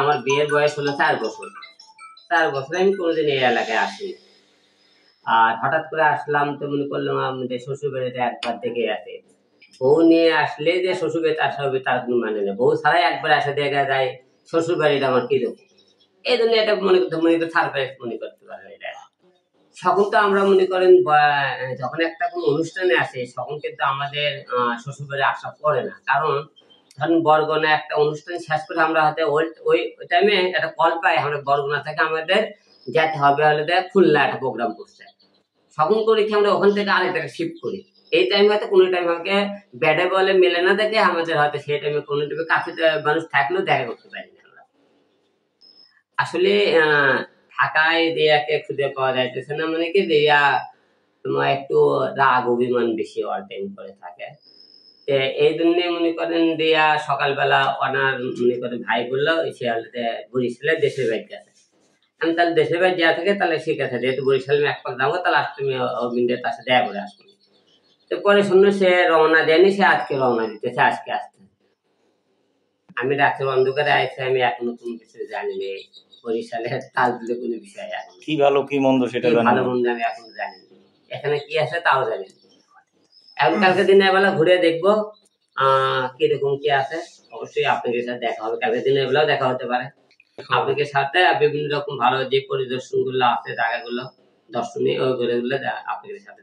আমার বিয়ের বয়স হলো 4 বছর। 4 বছর আমি কোনোদিন এই এলাকায় আসিনি। আর হঠাৎ করে আসলাম তো মনে করলাম আমাদের শ্বশুর বাড়িতে একবার দেখে আসে। বউ নিয়ে আসলে যে শ্বশুর বাড়িতে আসা হবে তার কোনো মানে নেই, বউ ছাড়াই একবার আসা দেখা যায় শ্বশুর বাড়িটা আমার কিরকম, এই জন্য এটা মনে করে সারপ্রাইজ মনে করতে পারে। এটা তখন তো আমরা মনে করেন যখন একটা কোনো অনুষ্ঠানে আসে তখন কিন্তু আমাদের শ্বশুর বাড়ি আসা পড়ে না, কারণ ধরেন বরগনা একটা অনুষ্ঠান শেষ করে আমরা হয়তো ওই টাইমে একটা কল পাই, আমরা বরগনা থেকে আমাদের যেতে হবে হলে খুলনা একটা প্রোগ্রাম করছে, তখন করি কি আমরা ওখান থেকে আরেকটাকে শিফট করি। এই টাইমে হয়তো কোনো টাইম আমাকে ব্যাডে বলে মেলে না দেখে আমাদের হয়তো সেই টাইমে কোনো টাইমে কাছে মানুষ থাকলেও দেখা করতে পারি না। আসলে ঢাকায় রিয়াকে খুঁজে পাওয়া যাইতেছে না, মানে কি রিয়া তোমার একটু রাগ অভিমান বেশি অল টাইম করে থাকে। এই জন্য মনে করেন রিয়া সকালবেলা ওনার মনে করেন ভাই বললো সে বরিশালে দেশের বাড়িতে আছে। আমি তাহলে দেশের বাড়ি যা থাকে তাহলে ঠিক আছে, যেহেতু বরিশালে এক পাক যাবো তাহলে আজকে আমি অরবিন্দের কাছে দেখা করে আসবো। তো পরে শুনলো সে রওনা দেয়নি, সে আজকে রওনা দিতেছে, আজকে আসতে। আমি রাতের অন্ধকারে আইসি, আমি এখনো কোনো কিছু জানি না বরিশালের তাল দিলে কোনো বিষয় এখন কি ভালো কি মন্দ সেটা ভালো মন্দ আমি এখনো জানি না, এখানে কি আছে তাও জানি না। এখন কালকে দিনের বেলা ঘুরে দেখবো কিরকম কি আছে। অবশ্যই আপনাদের সাথে দেখা হবে, কালকে দিনের বেলাও দেখা হতে পারে। আপনাদের সাথে বিভিন্ন রকম ভালো যে পরিদর্শন গুলো আছে জায়গাগুলো দর্শনীয় ওইগুলো আপনাদের সাথে